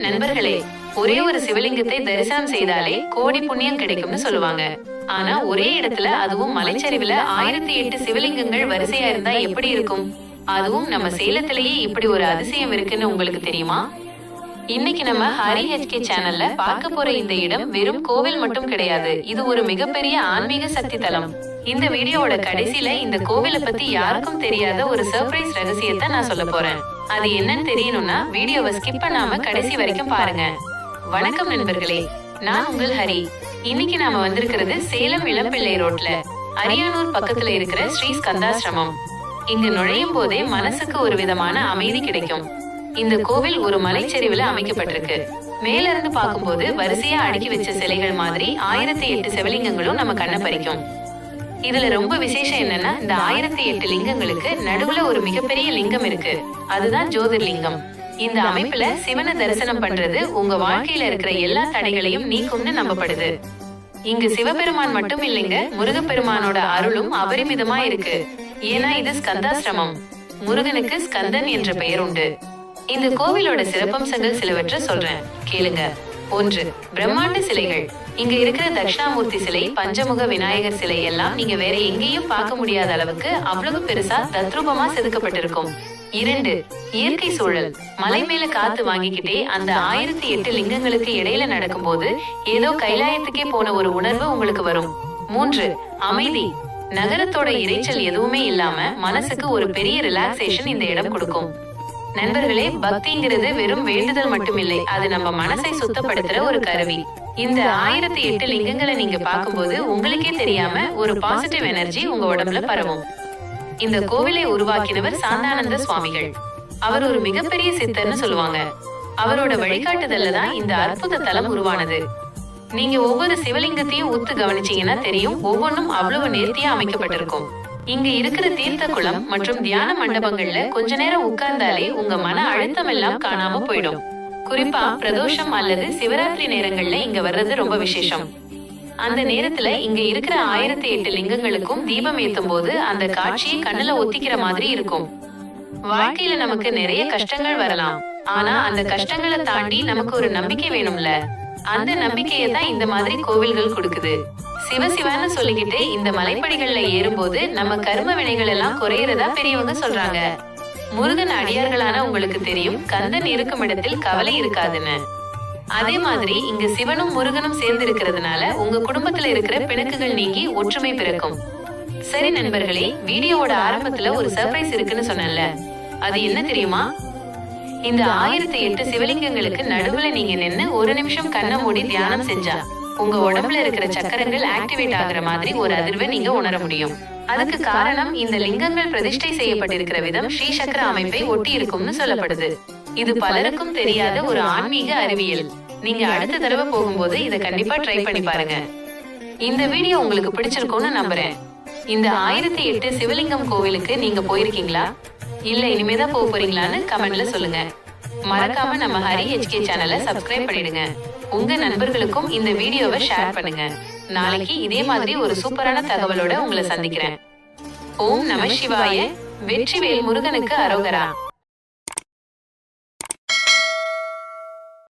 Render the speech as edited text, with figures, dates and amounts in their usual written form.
நண்பர்களே, ஒரே ஒரு சிவலிங்கத்தை தரிசனம் செய்தாலே கோடி புண்ணியம் கிடைக்கும்னு சொல்லுவாங்க. ஆனா ஒரே இடத்துல, அதுவும் மலைச்சரிவுல 1008 சிவலிங்கங்கள் வரிசையா இருந்தா எப்படி இருக்கும்? அதுவும் நம்ம சேலத்திலேயே இப்படி ஒரு அதிசயம் இருக்குன்னு உங்களுக்கு தெரியுமா? இன்னைக்கு நம்ம ஹரி HK சேனல்ல பார்க்க போற இந்த இடம் வெறும் கோவில் மட்டும் கிடையாது. இது ஒரு மிகப்பெரிய ஆன்மீக சக்தி தலம். இந்த வீடியோவோட கடைசியில இந்த கோவிலை பத்தி யாருக்கும் தெரியாத ஒரு சர்ப்ரைஸ் ரகசியத்தை நான் சொல்ல போறேன். அது என்னன்னு தெரியணும்னா வீடியோவை ஸ்கிப் பண்ணாம கடைசி வரைக்கும் பாருங்க. வணக்கம் நண்பர்களே, நான் உங்கள் ஹரி. இன்னைக்கு நாம வந்திருக்கிறது சேலம் இளம்பிள்ளை ரோட்ல அரியானூர் பக்கத்துல இருக்கிற ஸ்ரீ ஸ்கந்தாசிரமம். இங்க நுழையும் போதே மனசுக்கு ஒரு விதமான அமைதி கிடைக்கும். இந்த கோவில் ஒரு மலைச்சரிவுல அமைக்கப்பட்டிருக்கு. மேல இருந்து பார்க்கும்போது வரிசையா அடுக்கி வச்ச சிலைகள் மாதிரி 1008 சிவலிங்கங்களும் நம்ம கண்ணை பறிக்கும். இதுல ரொம்ப விசேஷம் என்னன்னா, இந்த 1008 லிங்கங்களுக்கு நடுவுல ஒரு மிகப்பெரிய லிங்கம் இருக்கு. அதுதான் ஜோதிர்லிங்கம். இந்த அமைப்புல சிவனை தரிசனம் பண்றது உங்க வாழ்க்கையில இருக்கிற எல்லா தடைகளையும் நீக்கும்னு நம்பப்படுது. இங்கு சிவபெருமான் மட்டும் இல்லைங்க, முருகப்பெருமானோட அருளும் அபரிமிதமா இருக்கு. ஏன்னா இது ஸ்கந்தாசிரமம். முருகனுக்கு ஸ்கந்தன் என்ற பெயர் உண்டு. இந்த கோவிலோட சிறப்பம்சங்கள் சிலவற்றை சொல்றேன், கேளுங்க. 1. பிரம்மாண்ட சிலைகள். இங்க இருக்கிற தட்சிணாமூர்த்தி சிலை, பஞ்சமுக விநாயகர் சிலை எல்லாம் நீங்க வேற எங்கேயும் பார்க்க முடியாத அளவுக்கு அவ்வளவு பெருசா தத்ரூபமா செதுக்கப்பட்டிருக்கும். 2. இயற்கை சூழல். மலை மேல காத்து வாங்கிக்கிட்டே அந்த 1008 லிங்கங்களுக்கு இடையில நடக்கும் போது ஏதோ கைலாயத்துக்கே போன ஒரு உணர்வு உங்களுக்கு வரும். 3. அமைதி. நகரத்தோட இறைச்சல் எதுவுமே இல்லாம மனசுக்கு ஒரு பெரிய ரிலாக்ஸேஷன் இந்த இடம் கொடுக்கும். நண்பர்களே, பக்திங்கிறது வெறும் வேண்டுதல் மட்டுமில்லை, அது நம்ம மனசை சுத்தப்படுத்துற ஒரு கருவி. இந்த 1008 லிங்கங்களை நீங்க பார்க்கும்போது உங்களுக்கே தெரியாம ஒரு பாசிட்டிவ் எனர்ஜி உங்க உடம்புல பரவும். இந்த கோவிலை உருவாக்கினவர் சாந்தானந்த சுவாமிகள். அவர் ஒரு மிகப்பெரிய சித்தர்னு சொல்லுவாங்க. அவரோட வழிகாட்டுதல்ல தான் இந்த அற்புத தலம் உருவானது. நீங்க ஒவ்வொரு சிவலிங்கத்தையும் ஊத்து கவனிச்சீங்கன்னா தெரியும், ஒவ்வொன்றும் அவ்வளவு நேர்த்தியா அமைக்கப்பட்டிருக்கும். இங்க இருக்கிற தீர்த்த குளம் மற்றும் தியான மண்டபங்கள்ல கொஞ்ச நேரம் உட்கார்ந்தாலே உங்க மன அழுத்தம் எல்லாம் காணாம போயிடும். குறிப்பா பிரதோஷம் அல்லது சிவராத்திரி நேரங்கள்ல இங்க வர்றது ரொம்ப விசேஷம். அந்த நேரத்துல இங்க இருக்கிற 1008 லிங்கங்களுக்கும் தீபம் ஏத்தும் போது அந்த காட்சியை கண்ணுல ஒத்திக்கிற மாதிரி இருக்கும். வாழ்க்கையில நமக்கு நிறைய கஷ்டங்கள் வரலாம், ஆனா அந்த கஷ்டங்களை தாண்டி நமக்கு ஒரு நம்பிக்கை வேணும்ல. அந்த நம்பிக்கையை தான் இந்த மாதிரி கோவில்கள் கொடுக்குது. சிவசிவான்னு சொல்லிக்கிட்டு இந்த மலைப்படிகள்ல ஏறும்போது நம்ம கர்ம வினைகள் எல்லாம் குறையறதா பெரியவங்க சொல்றாங்க. முருகன் அடியார்களான உங்களுக்கு தெரியும், கந்தன் இருக்கும் இடத்தில் கவலை இருக்காதுன்னு. அதே மாதிரி இங்க சிவனும் முருகனும் சேர்ந்து இருக்கிறதுனால உங்க குடும்பத்துல இருக்கிற பிணக்குகள் நீங்கி ஒற்றுமை பிறக்கும். சரி நண்பர்களே, வீடியோவோட ஆரம்பத்துல ஒரு சர்ப்ரைஸ் இருக்குன்னு சொன்னேன்ல, அது என்ன தெரியுமா? இந்த 1008 சிவலிங்கங்களுக்கு நடுவுல நீங்க நின்னு ஒரு நிமிஷம் கண்ணை மூடி தியானம் செஞ்சா உங்க உடம்புல இருக்கிற சக்கரங்கள் ஆக்டிவேட் ஆகுற மாதிரி ஒரு அதிர்வை நீங்க உணர முடியும். அதுக்கு காரணம் இந்த லிங்கங்கள் பிரதிஷ்டை செய்யப்பட்டிருக்கிற விதம் ஸ்ரீ சக்கர அமைப்பை ஒட்டி இருக்கும்னு சொல்லப்படுது. இது பலருக்கும் தெரியாத ஒரு ஆன்மீக அறிவியல். நீங்க அடுத்த தடவை போகும்போது இதை கண்டிப்பா ட்ரை பண்ணி பாருங்க. இந்த வீடியோ உங்களுக்கு பிடிச்சிருக்கும்னு நம்புறேன். இந்த 1008 சிவலிங்கம் கோவிலுக்கு நீங்க போயிருக்கீங்களா, இல்ல இனிமேதான் போக போறீங்களான்னு கமெண்ட்ல சொல்லுங்க. மறக்காம நம்ம ஹரி HK சேனலை சப்ஸ்கிரைப் பண்ணிடுங்க. உங்க நண்பர்களுக்கும் இந்த வீடியோவை ஷேர் பண்ணுங்க. நாளைக்கு இதே மாதிரி ஒரு சூப்பரான தகவலோட உங்களை சந்திக்கிறேன். ஓம் நம சிவாய. வெற்றிவேல் முருகனுக்கு அரோகரா.